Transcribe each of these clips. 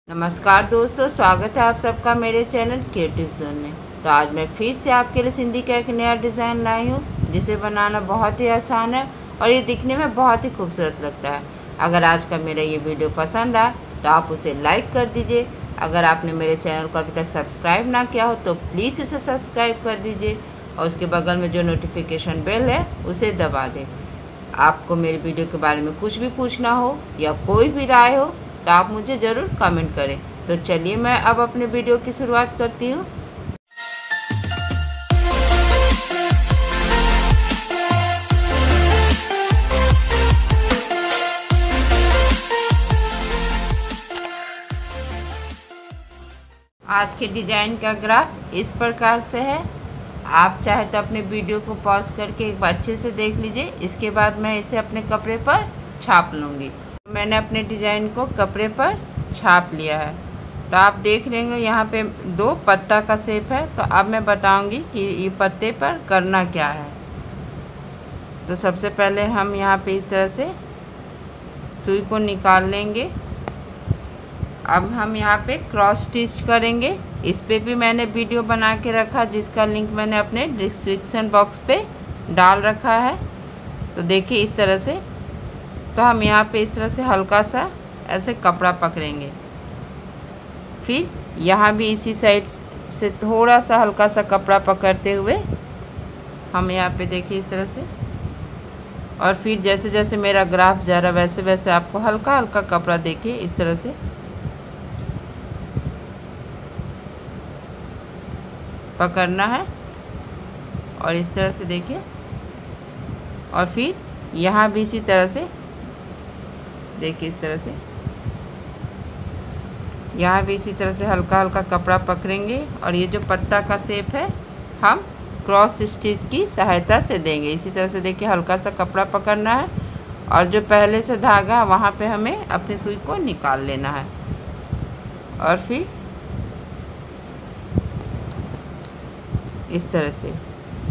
नमस्कार दोस्तों, स्वागत है आप सबका मेरे चैनल क्रिएटिव जोन में। तो आज मैं फिर से आपके लिए सिंधी का एक नया डिज़ाइन लाई हूँ, जिसे बनाना बहुत ही आसान है और ये दिखने में बहुत ही खूबसूरत लगता है। अगर आज का मेरा ये वीडियो पसंद आए तो आप उसे लाइक कर दीजिए। अगर आपने मेरे चैनल को अभी तक सब्सक्राइब ना किया हो तो प्लीज़ इसे सब्सक्राइब कर दीजिए और उसके बगल में जो नोटिफिकेशन बेल है उसे दबा दें। आपको मेरे वीडियो के बारे में कुछ भी पूछना हो या कोई भी राय हो तो आप मुझे ज़रूर कमेंट करें। तो चलिए मैं अब अपने वीडियो की शुरुआत करती हूँ। आज के डिज़ाइन का ग्राफ इस प्रकार से है। आप चाहे तो अपने वीडियो को पॉज करके एक बार अच्छे से देख लीजिए। इसके बाद मैं इसे अपने कपड़े पर छाप लूँगी। मैंने अपने डिज़ाइन को कपड़े पर छाप लिया है। तो आप देख लेंगे यहाँ पे 2 पत्ता का शेप है। तो अब मैं बताऊंगी कि ये पत्ते पर करना क्या है। तो सबसे पहले हम यहाँ पे इस तरह से सुई को निकाल लेंगे। अब हम यहाँ पे क्रॉस स्टिच करेंगे। इस पे भी मैंने वीडियो बना के रखा, जिसका लिंक मैंने अपने डिस्क्रिप्शन बॉक्स पे डाल रखा है। तो देखिए इस तरह से। तो हम यहाँ पे इस तरह से हल्का सा ऐसे कपड़ा पकड़ेंगे। फिर यहाँ भी इसी साइड से थोड़ा सा हल्का सा कपड़ा पकड़ते हुए हम यहाँ पे देखिए इस तरह से। और फिर जैसे जैसे मेरा ग्राफ जा रहा वैसे वैसे आपको हल्का हल्का कपड़ा देखिए इस तरह से पकड़ना है। और इस तरह से देखिए। और फिर यहाँ भी इसी तरह से देखिए इस तरह से। यहाँ भी इसी तरह से हल्का हल्का कपड़ा पकड़ेंगे और ये जो पत्ता का शेप है हम क्रॉस स्टिच की सहायता से देंगे। इसी तरह से देखिए हल्का सा कपड़ा पकड़ना है और जो पहले से धागा वहाँ पे हमें अपनी सुई को निकाल लेना है। और फिर इस तरह से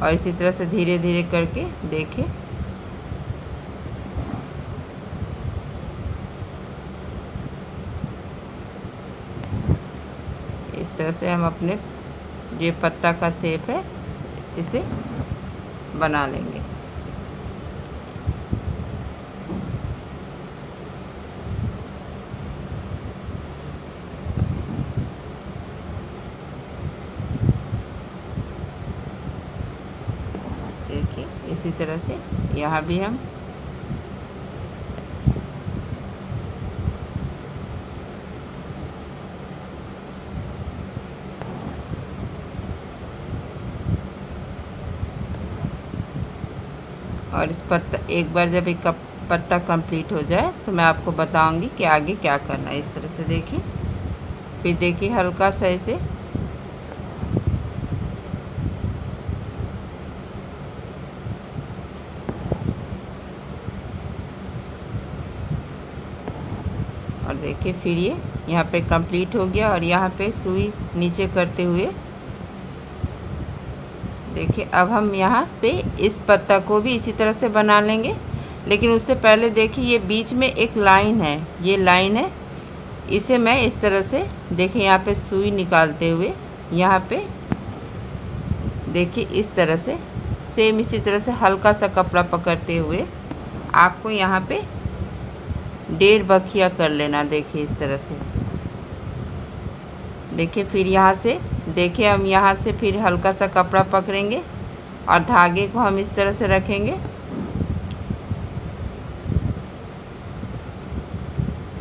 और इसी तरह से धीरे धीरे करके देखिए। इस तरह से हम अपने ये पत्ता का शेप है इसे बना लेंगे। देखिए इसी तरह से यहाँ भी हम और इस पत्ता एक बार जब एक पत्ता कंप्लीट हो जाए तो मैं आपको बताऊंगी कि आगे क्या करना है। इस तरह से देखिए। फिर देखिए हल्का सा ऐसे और देखिए फिर ये यहाँ पे कंप्लीट हो गया। और यहाँ पे सुई नीचे करते हुए देखिए अब हम यहाँ पे इस पत्ता को भी इसी तरह से बना लेंगे। लेकिन उससे पहले देखिए ये बीच में एक लाइन है, ये लाइन है। इसे मैं इस तरह से देखिए यहाँ पे सुई निकालते हुए यहाँ पे देखिए इस तरह से सेम इसी तरह से हल्का सा कपड़ा पकड़ते हुए आपको यहाँ पे 1.5 बखिया कर लेना। देखिए इस तरह से देखिए। फिर यहाँ से देखिए हम यहाँ से फिर हल्का सा कपड़ा पकड़ेंगे और धागे को हम इस तरह से रखेंगे।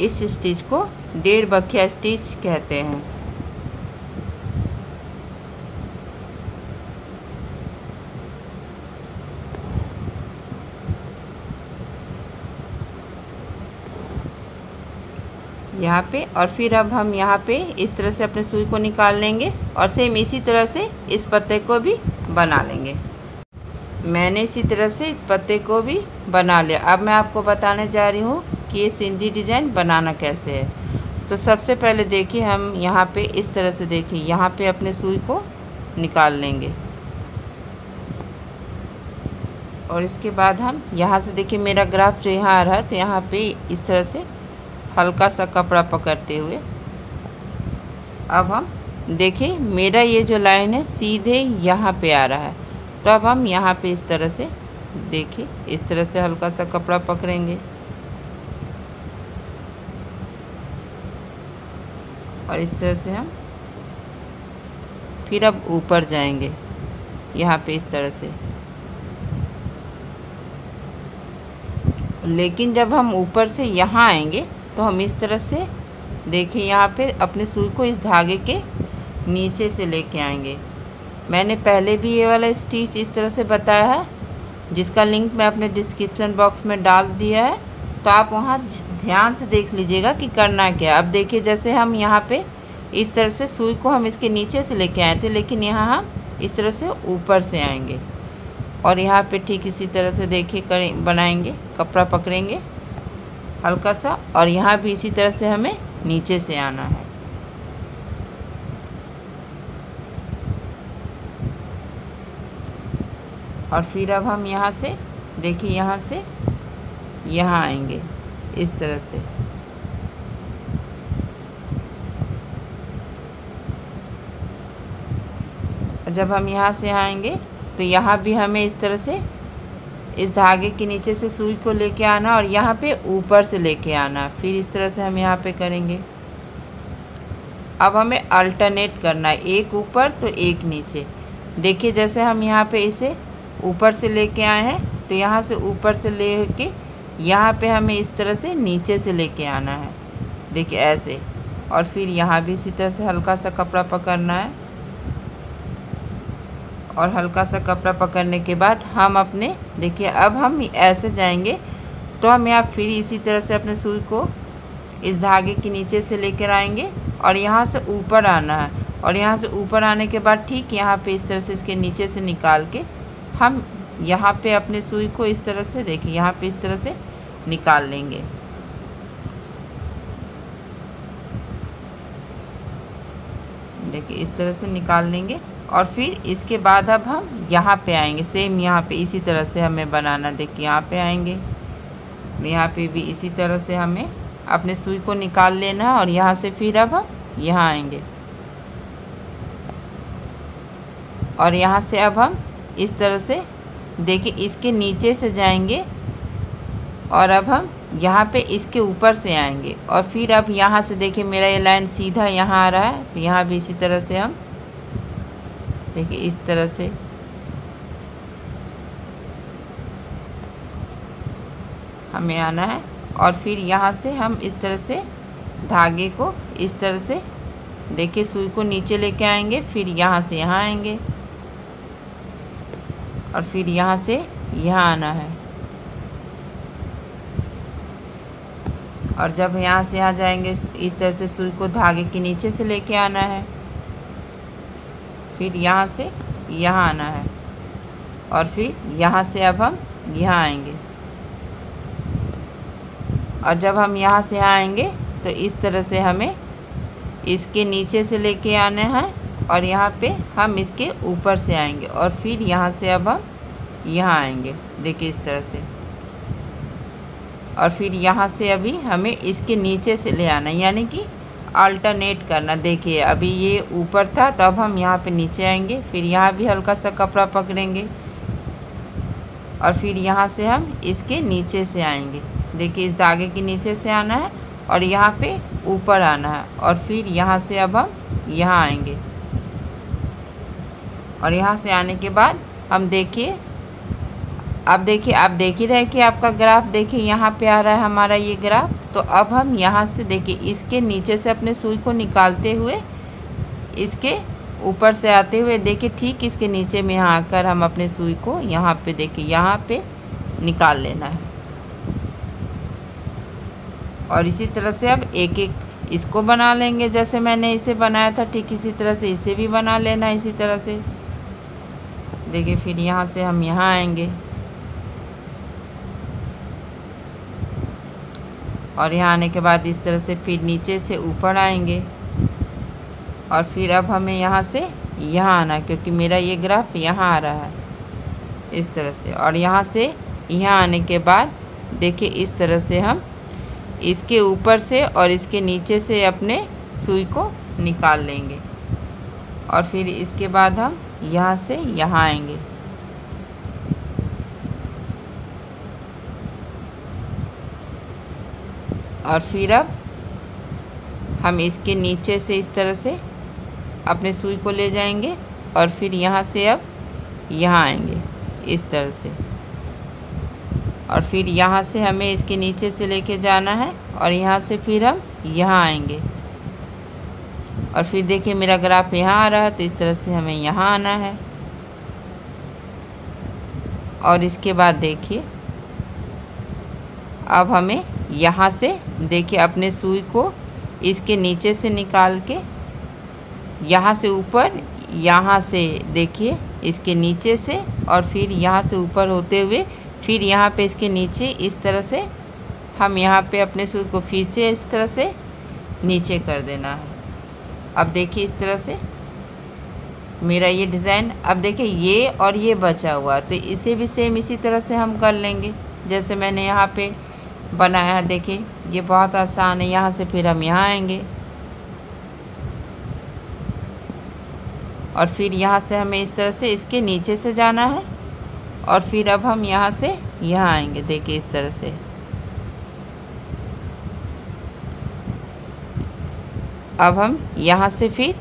इस स्टिच को 1.5 बखिया स्टिच कहते हैं। यहाँ पे और फिर अब हम यहाँ पे इस तरह से अपने सुई को निकाल लेंगे और सेम इसी तरह से इस पत्ते को भी बना लेंगे। मैंने इसी तरह से इस पत्ते को भी बना लिया। अब मैं आपको बताने जा रही हूँ कि ये सिंधी डिज़ाइन बनाना कैसे है। तो सबसे पहले देखिए हम यहाँ पे इस तरह से देखिए यहाँ पे अपने सुई को निकाल लेंगे। और इसके बाद हम यहाँ से देखिए मेरा ग्राफ जो यहाँ आ रहा है तो यहाँ पे इस तरह से हल्का सा कपड़ा पकड़ते हुए अब हम देखिए मेरा ये जो लाइन है सीधे यहाँ पे आ रहा है, तो अब हम यहाँ पे इस तरह से देखिए इस तरह से हल्का सा कपड़ा पकड़ेंगे और इस तरह से हम फिर अब ऊपर जाएंगे यहाँ पे इस तरह से। लेकिन जब हम ऊपर से यहाँ आएंगे तो हम इस तरह से देखिए यहाँ पे अपने सुई को इस धागे के नीचे से लेके आएंगे। मैंने पहले भी ये वाला स्टिच इस तरह से बताया है, जिसका लिंक मैं अपने डिस्क्रिप्शन बॉक्स में डाल दिया है, तो आप वहाँ ध्यान से देख लीजिएगा कि करना क्या। अब देखिए जैसे हम यहाँ पे इस तरह से सुई को हम इसके नीचे से लेके आए थे, लेकिन यहाँ हम इस तरह से ऊपर से आएंगे और यहाँ पे ठीक इसी तरह से देखिए करें बनाएंगे, कपड़ा पकड़ेंगे हल्का सा और यहाँ भी इसी तरह से हमें नीचे से आना है। और फिर अब हम यहाँ से देखिए यहाँ से यहाँ आएंगे इस तरह से। जब हम यहाँ से आएंगे तो यहाँ भी हमें इस तरह से इस धागे के नीचे से सुई को लेके आना और यहाँ पे ऊपर से लेके आना, फिर इस तरह से हम यहाँ पे करेंगे। अब हमें अल्टरनेट करना है, एक ऊपर तो एक नीचे। देखिए जैसे हम यहाँ पे इसे ऊपर से लेके आए हैं तो यहाँ से ऊपर से लेके यहाँ पे हमें इस तरह से नीचे से लेके आना है, देखिए ऐसे। और फिर यहाँ भी इसी तरह से हल्का सा कपड़ा पकड़ना है और हल्का सा कपड़ा पकड़ने के बाद हम अपने देखिए अब हम ऐसे जाएंगे तो हम यहाँ फिर इसी तरह से अपने सुई को इस धागे के नीचे से लेकर आएंगे और यहाँ से ऊपर आना है। और यहाँ से ऊपर आने के बाद ठीक यहाँ पे इस तरह से इसके नीचे से निकाल के हम यहाँ पे अपने सुई को इस तरह से देखिए यहाँ पे इस तरह से निकाल लेंगे। देखिए इस तरह से निकाल लेंगे और फिर इसके बाद अब हम यहाँ पे आएंगे, सेम यहाँ पे इसी तरह से हमें बनाना। देखिए यहाँ पे आएंगे, यहाँ पे भी इसी तरह से हमें अपने सुई को निकाल लेना है और यहाँ से फिर अब हम यहाँ आएंगे और यहाँ से अब हम इस तरह से देखिए इसके नीचे से जाएंगे और अब हम यहाँ पे इसके ऊपर से आएंगे और फिर अब यहाँ से देखिए मेरा ये लाइन सीधा यहाँ आ रहा है, तो यहाँ भी इसी तरह से हम देखिए इस तरह से हमें आना है और फिर यहाँ से हम इस तरह से धागे को इस तरह से देखिए सुई को नीचे लेके आएंगे, फिर यहाँ से यहाँ आएंगे और फिर यहाँ से यहाँ आना है। और जब यहाँ से यहाँ जाएंगे इस तरह से सुई को धागे के नीचे से लेके आना है, फिर यहाँ से यहाँ आना है और फिर यहाँ से अब हम यहाँ आएंगे और जब हम यहाँ से यहाँ आएंगे तो इस तरह से हमें इसके नीचे से लेके आना है और यहाँ पे हम इसके ऊपर से आएंगे और फिर यहाँ से अब हम यहाँ आएंगे, देखिए इस तरह से। और फिर यहाँ से अभी हमें इसके नीचे से ले आना, यानी कि अल्टरनेट करना। देखिए अभी ये ऊपर था तो अब हम यहाँ पे नीचे आएंगे, फिर यहाँ भी हल्का सा कपड़ा पकड़ेंगे और फिर यहाँ से हम इसके नीचे से आएंगे। देखिए इस धागे के नीचे से आना है और यहाँ पे ऊपर आना है और फिर यहाँ से अब हम यहाँ आएंगे और यहाँ से आने के बाद हम देखिए अब देखिए आप देख ही रहे कि आपका ग्राफ देखिए यहाँ पे आ रहा है हमारा ये ग्राफ। तो अब हम यहाँ से देखिए इसके नीचे से अपने सुई को निकालते हुए इसके ऊपर से आते हुए देखिए ठीक इसके नीचे में यहाँ आकर हम अपने सुई को यहाँ पे देखिए यहाँ पे निकाल लेना है। और इसी तरह से अब एक एक इसको बना लेंगे, जैसे मैंने इसे बनाया था ठीक इसी तरह से इसे भी बना लेना है इसी तरह से। देखिए फिर यहाँ से हम यहाँ आएंगे और यहाँ आने के बाद इस तरह से फिर नीचे से ऊपर आएंगे और फिर अब हमें यहाँ से यहाँ आना, क्योंकि मेरा ये ग्राफ यहाँ आ रहा है इस तरह से। और यहाँ से यहाँ आने के बाद देखिए इस तरह से हम इसके ऊपर से और इसके नीचे से अपने सुई को निकाल लेंगे और फिर इसके बाद हम यहाँ से यहाँ आएंगे। और फिर अब हम इसके नीचे से इस तरह से अपने सुई को ले जाएंगे और फिर यहाँ से अब यहाँ आएंगे इस तरह से। और फिर यहाँ से हमें इसके नीचे से लेके जाना है और यहाँ से फिर हम यहाँ आएंगे। और फिर देखिए मेरा ग्राफ यहाँ आ रहा है, तो इस तरह से हमें यहाँ आना है। और इसके बाद देखिए अब हमें यहाँ से देखिए अपने सुई को इसके नीचे से निकाल के यहाँ से ऊपर, यहाँ से देखिए इसके नीचे से और फिर यहाँ से ऊपर होते हुए फिर यहाँ पे इसके नीचे इस तरह से हम यहाँ पे अपने सुई को फिर से इस तरह से नीचे कर देना है। अब देखिए इस तरह से मेरा ये डिज़ाइन, अब देखिए ये और ये बचा हुआ, तो इसे भी सेम इसी तरह से हम कर लेंगे जैसे मैंने यहाँ पे बनाया है। देखिए ये बहुत आसान है। यहाँ से फिर हम यहाँ आएंगे और फिर यहाँ से हमें इस तरह से इसके नीचे से जाना है और फिर अब हम यहाँ से यहाँ आएंगे। देखिए इस तरह से अब हम यहाँ से फिर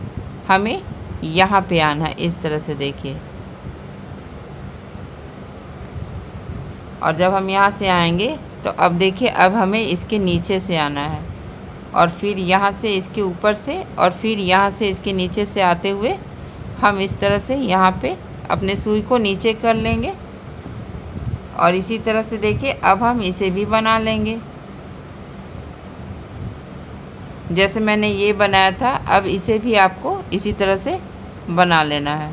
हमें यहाँ पे आना है इस तरह से देखिए। और जब हम यहाँ से आएंगे तो अब देखिए अब हमें इसके नीचे से आना है और फिर यहाँ से इसके ऊपर से और फिर यहाँ से इसके नीचे से आते हुए हम इस तरह से यहाँ पे अपने सुई को नीचे कर लेंगे। और इसी तरह से देखिए अब हम इसे भी बना लेंगे जैसे मैंने ये बनाया था। अब इसे भी आपको इसी तरह से बना लेना है।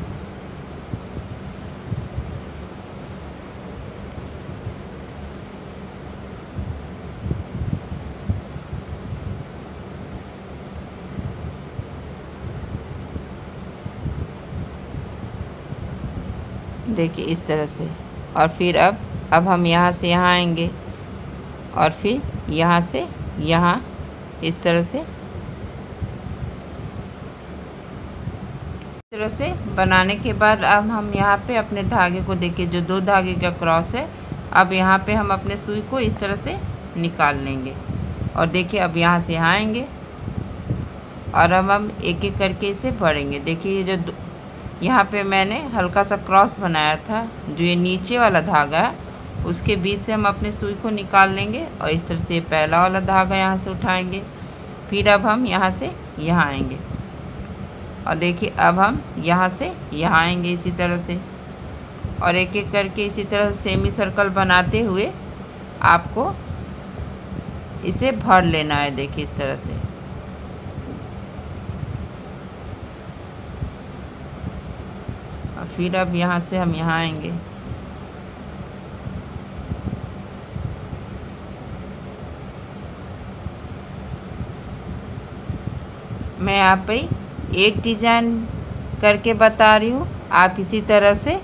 देखिए इस तरह से। और फिर अब हम यहाँ से यहाँ आएंगे और फिर यहाँ से यहाँ इस तरह से बनाने के बाद अब हम यहाँ पे अपने धागे को देखिए जो 2 धागे का क्रॉस है, अब यहाँ पे हम अपने सुई को इस तरह से निकाल लेंगे। और देखिए अब यहाँ से यहाँ आएंगे और अब हम एक एक करके इसे भरेंगे। देखिए ये जो यहाँ पे मैंने हल्का सा क्रॉस बनाया था, जो ये नीचे वाला धागा है उसके बीच से हम अपने सुई को निकाल लेंगे और इस तरह से पहला वाला धागा यहाँ से उठाएंगे। फिर अब हम यहाँ से यहाँ आएंगे और देखिए अब हम यहाँ से यहाँ आएंगे इसी तरह से। और एक एक करके इसी तरह सेमी सर्कल बनाते हुए आपको इसे भर लेना है। देखिए इस तरह से। और फिर अब यहाँ से हम यहाँ आएंगे मैं यहाँ पे एक डिज़ाइन करके बता रही हूँ। आप इसी तरह से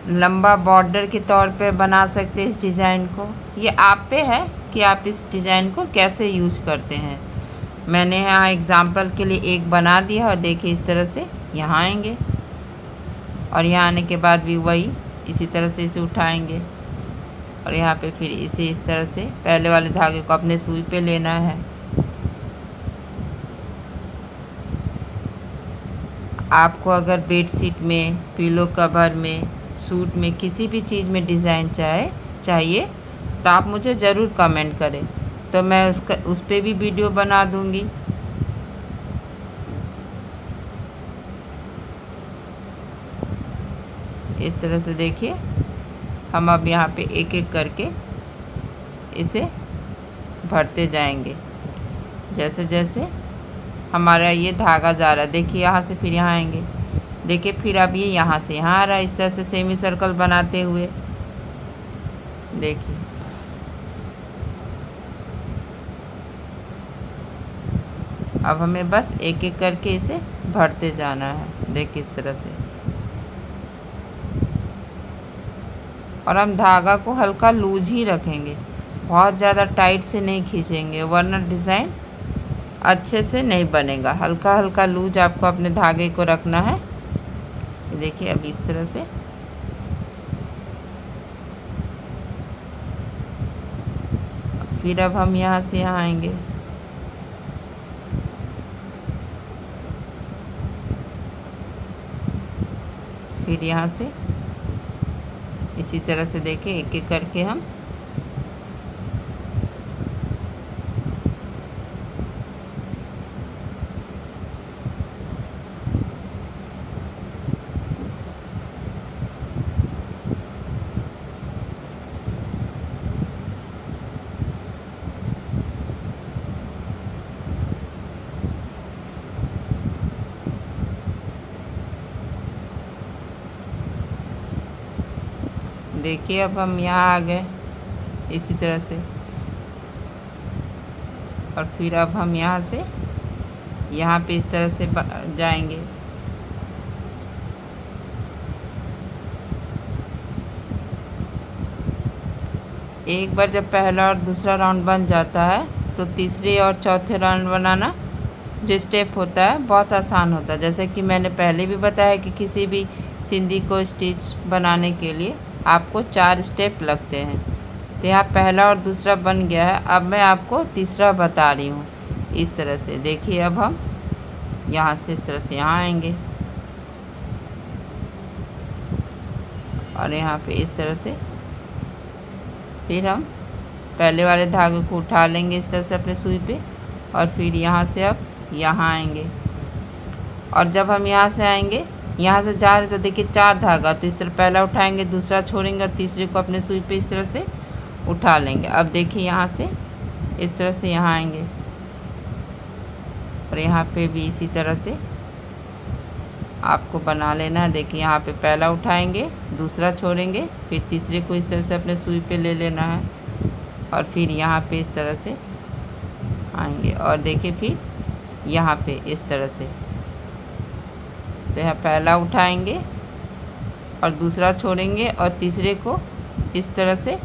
लंबा बॉर्डर के तौर पे बना सकते हैं इस डिज़ाइन को। ये आप पे है कि आप इस डिज़ाइन को कैसे यूज़ करते हैं। मैंने यहाँ एग्ज़ाम्पल के लिए एक बना दिया और देखिए इस तरह से यहाँ आएंगे और यहाँ आने के बाद भी वही इसी तरह से इसे उठाएंगे और यहाँ पे फिर इसे इस तरह से पहले वाले धागे को अपने सुई पे लेना है। आपको अगर बेडशीट में, पिलो कवर में, सूट में, किसी भी चीज़ में डिज़ाइन चाहिए तो आप मुझे ज़रूर कमेंट करें, तो मैं उस पर भी वीडियो बना दूँगी। इस तरह से देखिए हम अब यहाँ पे एक एक करके इसे भरते जाएंगे जैसे जैसे हमारा ये धागा जा रहा है। देखिए यहाँ से फिर यहाँ आएंगे। देखिए फिर अब ये यहाँ से यहाँ आ रहा है इस तरह से सेमी सर्कल बनाते हुए। देखिए अब हमें बस एक एक करके इसे भरते जाना है। देखिए इस तरह से। और हम धागा को हल्का लूज ही रखेंगे, बहुत ज़्यादा टाइट से नहीं खींचेंगे वरना डिज़ाइन अच्छे से नहीं बनेगा। हल्का हल्का लूज आपको अपने धागे को रखना है। देखिए अब इस तरह से फिर अब हम यहाँ से यहाँ आएंगे। फिर यहाँ से इसी तरह से देखिए एक एक करके हम देखिए अब हम यहाँ आ गए इसी तरह से। और फिर अब हम यहाँ से यहाँ पे इस तरह से जाएंगे। एक बार जब पहला और दूसरा राउंड बन जाता है तो तीसरे और चौथे राउंड बनाना जो स्टेप होता है बहुत आसान होता है। जैसे कि मैंने पहले भी बताया कि किसी भी सिंधी को स्टिच बनाने के लिए आपको 4 स्टेप लगते हैं। तो यहाँ पहला और दूसरा बन गया है। अब मैं आपको तीसरा बता रही हूँ इस तरह से। देखिए अब हम यहाँ से इस तरह से यहाँ आएंगे और यहाँ पे इस तरह से फिर हम पहले वाले धागे को उठा लेंगे इस तरह से अपने सुई पे। और फिर यहाँ से अब यहाँ आएंगे। और जब हम यहाँ से आएंगे, यहाँ से जा रहे तो देखिए 4 धागा, तो इस तरह पहला उठाएंगे, दूसरा छोड़ेंगे और तीसरे को अपने सुई पे इस तरह से उठा लेंगे। अब देखिए यहाँ से इस तरह से यहाँ आएंगे और यहाँ पे भी इसी तरह से आपको बना लेना है। देखिए यहाँ पे पहला उठाएंगे, दूसरा छोड़ेंगे, फिर तीसरे को इस तरह से अपने सुई पे ले लेना है और फिर यहाँ पे इस तरह से आएंगे। और देखिए फिर यहाँ पे इस तरह से, तो यहाँ पहला उठाएंगे और दूसरा छोड़ेंगे और तीसरे को इस तरह से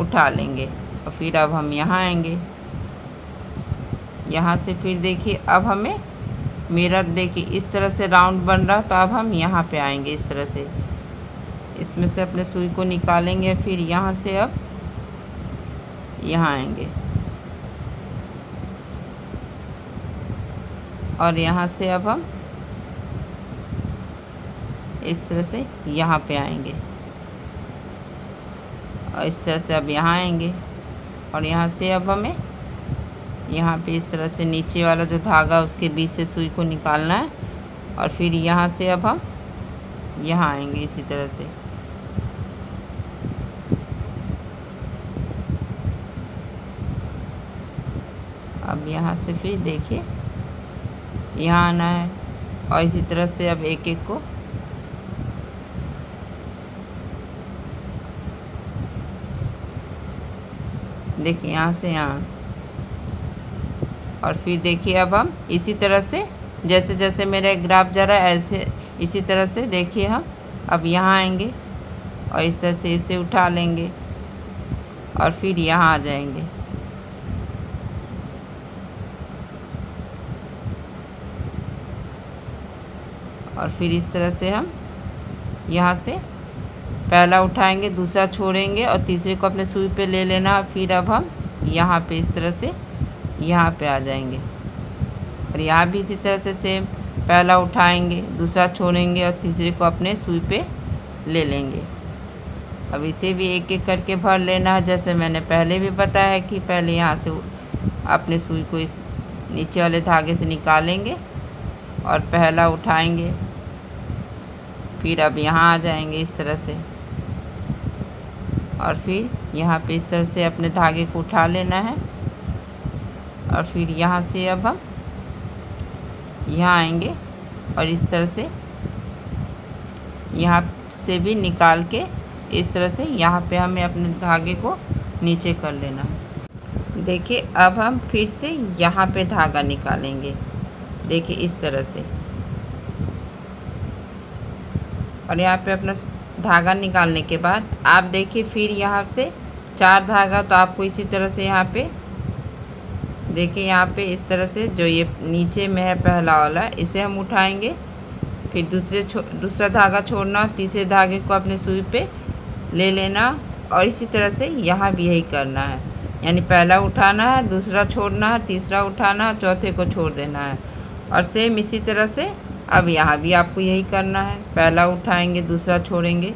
उठा लेंगे। और फिर अब हम यहाँ आएंगे। यहाँ से फिर देखिए अब हमें मेरा देखिए इस तरह से राउंड बन रहा, तो अब हम यहाँ पे आएंगे इस तरह से। इसमें से अपने सुई को निकालेंगे, फिर यहाँ से अब यहाँ आएंगे और यहाँ से अब हम इस तरह से यहाँ पे आएंगे और इस तरह से अब यहाँ आएंगे। और यहाँ से अब हमें यहाँ पे इस तरह से नीचे वाला जो धागा उसके बीच से सुई को निकालना है और फिर यहाँ से अब हम यहाँ आएंगे इसी तरह से। अब यहाँ से फिर देखिए यहाँ आना है और इसी तरह से अब एक एक को देखिए यहाँ से यहाँ। और फिर देखिए अब हम इसी तरह से जैसे जैसे मेरा ग्राफ जा रहा है ऐसे इसी तरह से देखिए हम अब यहाँ आएंगे और इस तरह से इसे उठा लेंगे और फिर यहाँ आ जाएंगे। और फिर इस तरह से हम यहाँ से पहला उठाएंगे, दूसरा छोड़ेंगे और तीसरे को अपने सुई पे ले लेना। फिर अब हम यहाँ पे इस तरह से यहाँ पे आ जाएंगे और यहाँ भी इसी तरह से सेम, पहला उठाएंगे, दूसरा छोड़ेंगे और तीसरे को अपने सुई पे ले लेंगे। अब इसे भी एक एक करके भर लेना है। जैसे मैंने पहले भी बताया है कि पहले यहाँ से अपने सुई को इस नीचे वाले धागे से निकालेंगे और पहला उठाएंगे, फिर अब यहाँ आ जाएंगे इस तरह से और फिर यहाँ पे इस तरह से अपने धागे को उठा लेना है और फिर यहाँ से अब हम यहाँ आएंगे और इस तरह से यहाँ से भी निकाल के इस तरह से यहाँ पे हमें अपने धागे को नीचे कर लेना है। देखिए अब हम फिर से यहाँ पे धागा निकालेंगे, देखिए इस तरह से। और यहाँ पे अपना धागा निकालने के बाद आप देखिए फिर यहाँ से 4 धागा, तो आपको इसी तरह से यहाँ पे देखिए यहाँ पे इस तरह से जो ये नीचे में है पहला वाला, इसे हम उठाएंगे, फिर दूसरा धागा छोड़ना, तीसरे धागे को अपने सुई पे ले लेना और इसी तरह से यहाँ भी यही करना है। यानी पहला उठाना है, दूसरा छोड़ना है, तीसरा उठाना है, चौथे को छोड़ देना है। और सेम इसी तरह से अब यहाँ भी आपको यही करना है, पहला उठाएंगे, दूसरा छोड़ेंगे।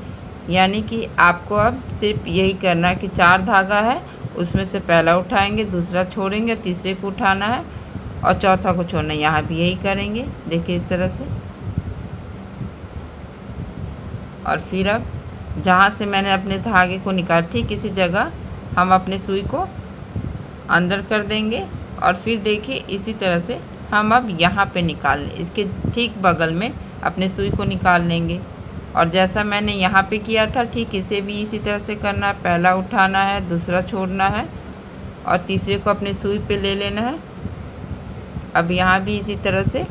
यानी कि आपको अब सिर्फ यही करना है कि 4 धागा है, उसमें से पहला उठाएंगे, दूसरा छोड़ेंगे, तीसरे को उठाना है और चौथा को छोड़ना है। यहाँ भी यही करेंगे, देखिए इस तरह से। और फिर अब जहाँ से मैंने अपने धागे को निकाल, ठीक इसी जगह हम अपने सुई को अंदर कर देंगे और फिर देखिए इसी तरह से हम अब यहाँ पे निकाल लें, इसके ठीक बगल में अपने सुई को निकाल लेंगे। और जैसा मैंने यहाँ पे किया था, ठीक इसे भी इसी तरह से करना है, पहला उठाना है, दूसरा छोड़ना है और तीसरे को अपने सुई पे ले लेना है। अब यहाँ भी इसी तरह से,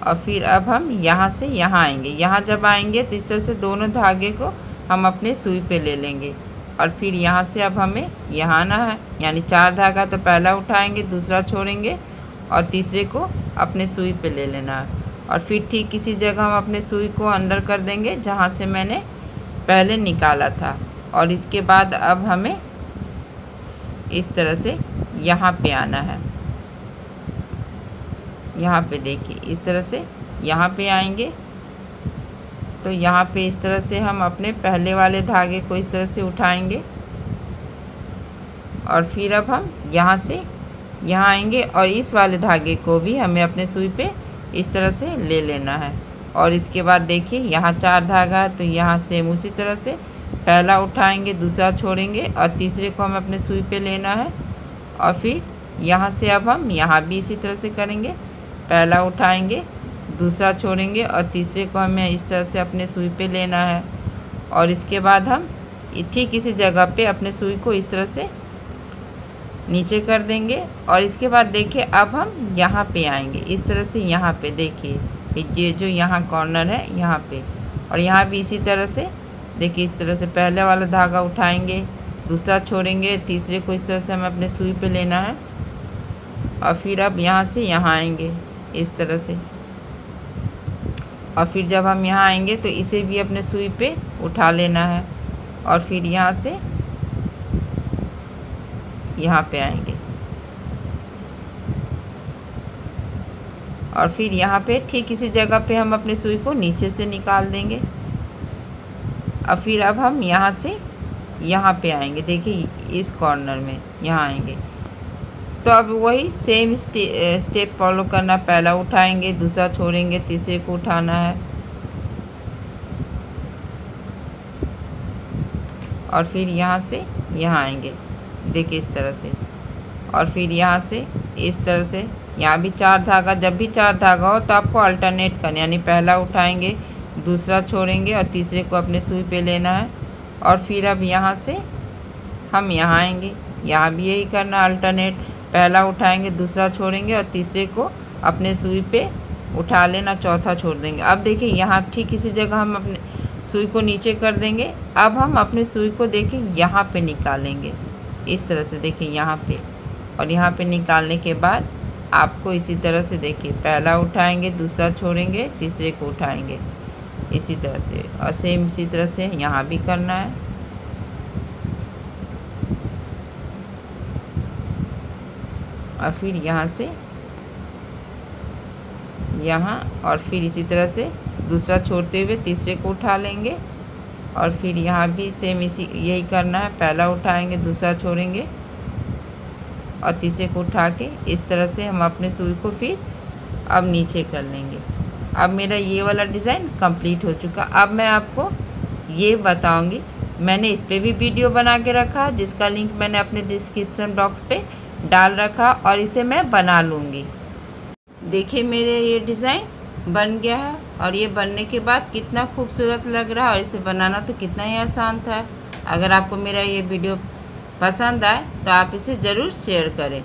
और फिर अब हम यहाँ से यहाँ आएंगे। यहाँ जब आएंगे तो इस तरह से दोनों धागे को हम अपने सुई पे ले लेंगे और फिर यहाँ से अब हमें यहाँ आना है। यानी 4 धागा तो पहला उठाएंगे, दूसरा छोड़ेंगे और तीसरे को अपने सुई पे ले लेना है। और फिर ठीक किसी जगह हम अपने सुई को अंदर कर देंगे जहाँ से मैंने पहले निकाला था। और इसके बाद अब हमें इस तरह से यहाँ पे आना है। यहाँ पे देखिए इस तरह से यहाँ पे आएंगे तो यहाँ पे इस तरह से हम अपने पहले वाले धागे को इस तरह से उठाएंगे और फिर अब हम यहाँ से यहाँ आएंगे और इस वाले धागे को भी हमें अपने सुई पे इस तरह से ले लेना है। और इसके बाद देखिए यहाँ 4 धागा है तो यहाँ सेम उसी तरह से पहला उठाएंगे, दूसरा छोड़ेंगे और तीसरे को हम अपने सुई पे लेना है। और फिर यहाँ से अब हम यहाँ भी इसी तरह से करेंगे, पहला उठाएंगे, दूसरा छोड़ेंगे और तीसरे को हमें इस तरह से अपने सुई पे लेना है। और इसके बाद हम ठीक इसी जगह पे अपने सुई को इस तरह से नीचे कर देंगे। और इसके बाद देखिए अब हम यहाँ पे आएंगे, इस तरह से यहाँ पे देखिए ये जो यहाँ कॉर्नर है यहाँ पे, और यहाँ भी इसी तरह से देखिए इस तरह से पहले वाला धागा उठाएंगे, दूसरा छोड़ेंगे, तीसरे को इस तरह से हमें अपने सुई पे लेना है। और फिर अब यहाँ से यहाँ आएंगे इस तरह से, और फिर जब हम यहाँ आएंगे तो इसे भी अपने सुई पे उठा लेना है और फिर यहाँ से यहाँ पे आएंगे और फिर यहाँ पे ठीक इसी जगह पे हम अपने सुई को नीचे से निकाल देंगे। और फिर अब हम यहाँ से यहाँ पे आएंगे, देखिए इस कॉर्नर में यहाँ आएंगे तो अब वही सेम स्टेप फॉलो करना, पहला उठाएंगे, दूसरा छोड़ेंगे, तीसरे को उठाना है और फिर यहाँ से यहाँ आएंगे, देखिए इस तरह से। और फिर यहाँ से इस तरह से यहाँ भी 4 धागा, जब भी 4 धागा हो तो आपको अल्टरनेट करना, यानी पहला उठाएंगे, दूसरा छोड़ेंगे और तीसरे को अपने सुई पे लेना है। और फिर अब यहाँ से हम यहाँ आएंगे, यहाँ भी यही करना, अल्टरनेट, पहला उठाएंगे, दूसरा छोड़ेंगे और तीसरे को अपने सुई पे उठा लेना, चौथा छोड़ देंगे। अब देखिए यहाँ ठीक इसी जगह हम अपने सुई को नीचे कर देंगे। अब हम अपने सुई को देखिए यहाँ पे निकालेंगे इस तरह से, देखिए यहाँ पे, और यहाँ पे निकालने के बाद आपको इसी तरह से देखिए पहला उठाएंगे, दूसरा छोड़ेंगे, तीसरे को उठाएंगे इसी तरह से, और सेम इसी तरह से यहाँ भी करना है। और फिर यहाँ से यहाँ, और फिर इसी तरह से दूसरा छोड़ते हुए तीसरे को उठा लेंगे और फिर यहाँ भी सेम इसी यही करना है, पहला उठाएंगे, दूसरा छोड़ेंगे और तीसरे को उठा के इस तरह से हम अपने सुई को फिर अब नीचे कर लेंगे। अब मेरा ये वाला डिज़ाइन कंप्लीट हो चुका। अब मैं आपको ये बताऊंगी, मैंने इस पे भी वीडियो बना के रखा जिसका लिंक मैंने अपने डिस्क्रिप्शन बॉक्स पे डाल रखा और इसे मैं बना लूँगी। देखिए मेरे ये डिज़ाइन बन गया है और ये बनने के बाद कितना खूबसूरत लग रहा है, और इसे बनाना तो कितना ही आसान था। अगर आपको मेरा ये वीडियो पसंद आए तो आप इसे ज़रूर शेयर करें।